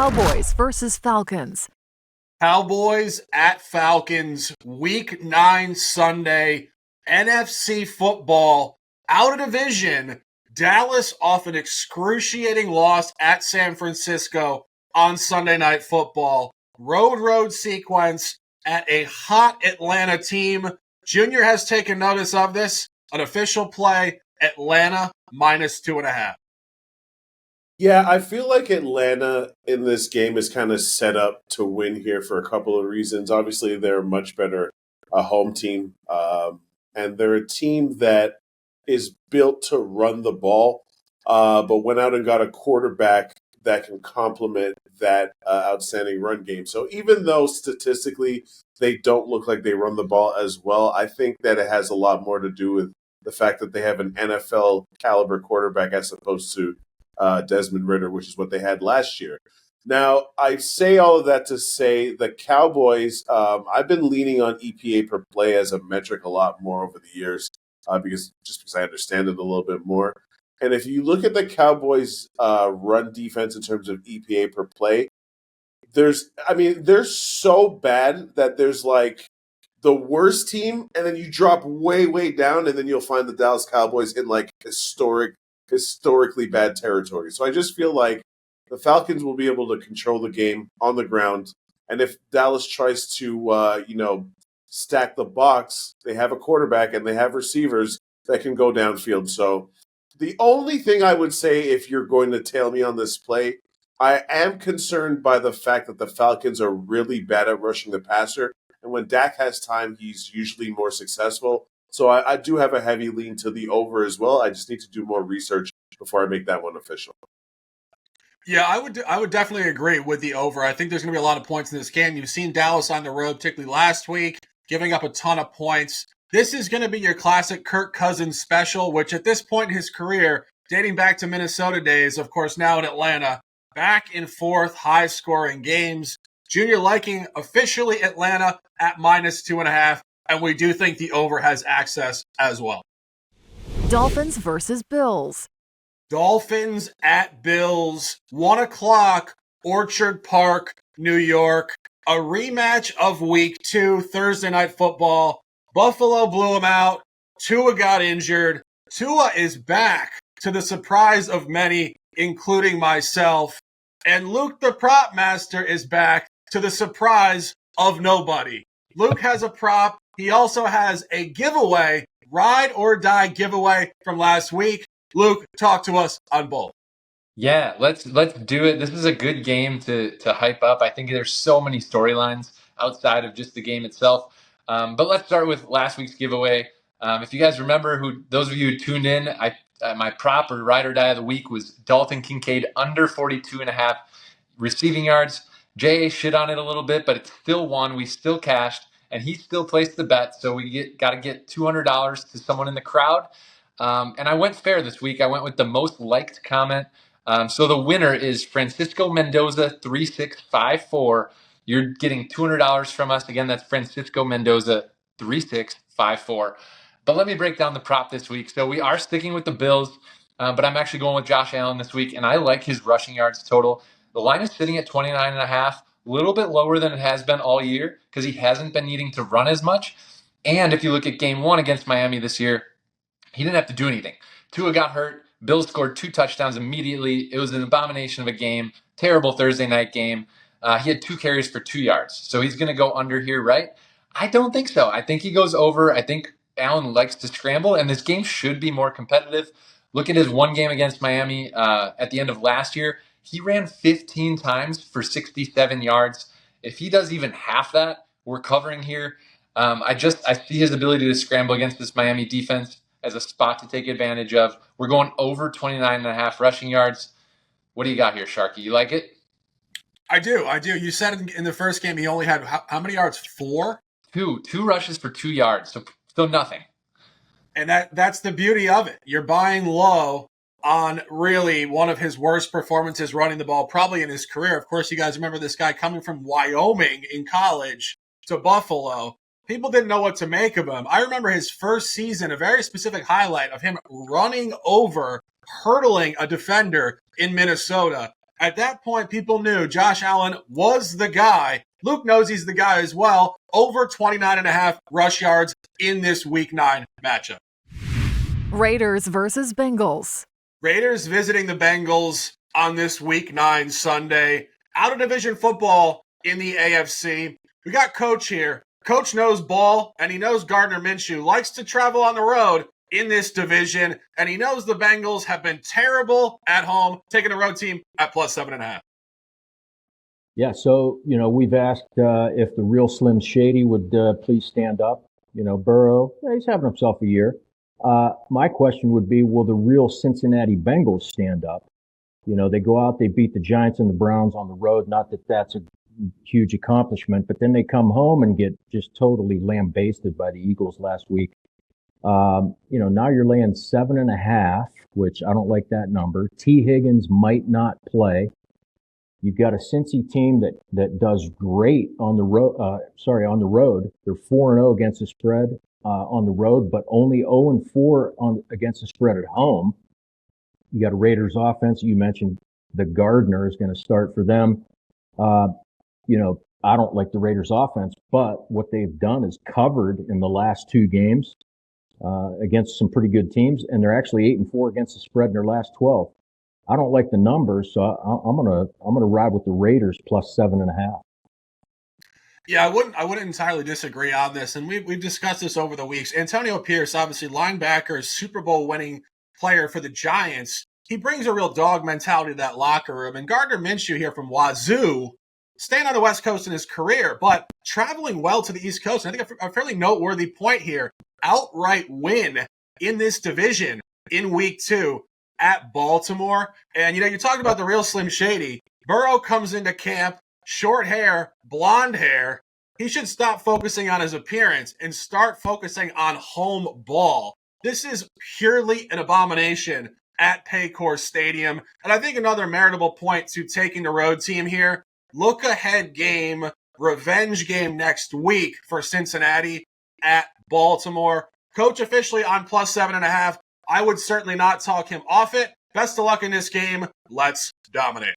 Cowboys versus Falcons. Cowboys at Falcons, Week 9 Sunday, NFC football, out of division. Dallas off an excruciating loss at San Francisco on Sunday Night Football. Road sequence at a hot Atlanta team. Junior has taken notice of this. An official play, Atlanta -2.5. Yeah, I feel like Atlanta in this game is kind of set up to win here for a couple of reasons. Obviously, they're a much better home team, and they're a team that is built to run the ball, but went out and got a quarterback that can complement that outstanding run game. So even though statistically they don't look like they run the ball as well, I think that it has a lot more to do with the fact that they have an NFL caliber quarterback as opposed to Desmond Ridder, which is what they had last year. Now, I say all of that to say the Cowboys, I've been leaning on EPA per play as a metric a lot more over the years because I understand it a little bit more. And if you look at the Cowboys' run defense in terms of EPA per play, they're so bad that there's like the worst team, and then you drop way, way down, and then you'll find the Dallas Cowboys in like historically bad territory. So I just feel like the Falcons will be able to control the game on the ground. And if Dallas tries to, stack the box, they have a quarterback and they have receivers that can go downfield. So the only thing I would say, if you're going to tail me on this play, I am concerned by the fact that the Falcons are really bad at rushing the passer. And when Dak has time, he's usually more successful. So I do have a heavy lean to the over as well. I just need to do more research before I make that one official. Yeah, I would definitely agree with the over. I think there's going to be a lot of points in this game. You've seen Dallas on the road, particularly last week, giving up a ton of points. This is going to be your classic Kirk Cousins special, which at this point in his career, dating back to Minnesota days, of course, now in Atlanta, back and forth, high-scoring games. Junior liking officially Atlanta at -2.5. And we do think the over has access as well. Dolphins versus Bills. Dolphins at Bills, 1 o'clock, Orchard Park, New York. A rematch of Week 2, Thursday Night Football. Buffalo blew them out. Tua got injured. Tua is back, to the surprise of many, including myself. And Luke the Prop Master is back, to the surprise of nobody. Luke has a prop. He also has a giveaway, ride or die giveaway from last week. Luke, talk to us on both. Yeah, let's do it. This is a good game to hype up. I think there's so many storylines outside of just the game itself. But let's start with last week's giveaway. If you guys remember, those of you who tuned in, my prop or ride or die of the week was Dalton Kincaid under 42.5 receiving yards. Jay shit on it a little bit, but it still won. We still cashed. And he still placed the bet, so we got to get $200 to someone in the crowd. And I went fair this week. I went with the most liked comment. So the winner is Francisco Mendoza 3654. You're getting $200 from us. Again, that's Francisco Mendoza 3654. But let me break down the prop this week. So we are sticking with the Bills, but I'm actually going with Josh Allen this week, and I like his rushing yards total. The line is sitting at 29.5. A little bit lower than it has been all year because he hasn't been needing to run as much. And if you look at game 1 against Miami this year, he didn't have to do anything. Tua got hurt. Bills scored 2 touchdowns immediately. It was an abomination of a game. Terrible Thursday night game. He had 2 carries for 2 yards. So he's going to go under here, right? I don't think so. I think he goes over. I think Allen likes to scramble, and this game should be more competitive. Look at his one game against Miami at the end of last year. He ran 15 times for 67 yards. If he does even half that, we're covering here. I see his ability to scramble against this Miami defense as a spot to take advantage of. We're going over 29.5 rushing yards. What do you got here, Sharky? You like it? I do. You said in the first game he only had how many yards? 4? Two rushes for 2 yards, so nothing. And that's the beauty of it. You're buying low on really one of his worst performances running the ball probably in his career. Of course, you guys remember this guy coming from Wyoming in college to Buffalo. People didn't know what to make of him. I remember his first season, a very specific highlight of him running over, hurdling a defender in Minnesota. At that point, people knew Josh Allen was the guy. Luke knows he's the guy as well. Over 29.5 rush yards in this Week 9 matchup. Raiders versus Bengals. Raiders visiting the Bengals on this Week 9 Sunday. Out of division football in the AFC. We got Coach here. Coach knows ball, and he knows Gardner Minshew likes to travel on the road in this division, and he knows the Bengals have been terrible at home, taking a road team at plus 7.5. Yeah, so, we've asked if the real Slim Shady would please stand up. Burrow, he's having himself a year. My question would be, will the real Cincinnati Bengals stand up? They go out, they beat the Giants and the Browns on the road. Not that that's a huge accomplishment, but then they come home and get just totally lambasted by the Eagles last week. Now you're laying 7.5, which I don't like that number. T. Higgins might not play. You've got a Cincy team that does great on the road. On the road, they're 4-0 against the spread on the road, but only 0-4 against the spread at home. You got a Raiders offense. You mentioned the Gardner is going to start for them. I don't like the Raiders offense, but what they've done is covered in the last 2 games against some pretty good teams, and they're actually 8-4 against the spread in their last 12. I don't like the numbers, so I'm gonna ride with the Raiders plus 7.5. Yeah, I wouldn't entirely disagree on this, and we've discussed this over the weeks. Antonio Pierce, obviously linebacker, Super Bowl winning player for the Giants. He brings a real dog mentality to that locker room. And Gardner Minshew here from Wazoo, staying on the West Coast in his career, but traveling well to the East Coast. And I think a fairly noteworthy point here, outright win in this division in Week 2 at Baltimore. And, you're talking about the real Slim Shady. Burrow comes into camp, short hair, blonde hair. He should stop focusing on his appearance and start focusing on home ball. This is purely an abomination at Paycor Stadium. And I think another meritable point to taking the road team here, look ahead game, revenge game next week for Cincinnati at Baltimore. Coach officially on plus 7.5. I would certainly not talk him off it. Best of luck in this game. Let's dominate.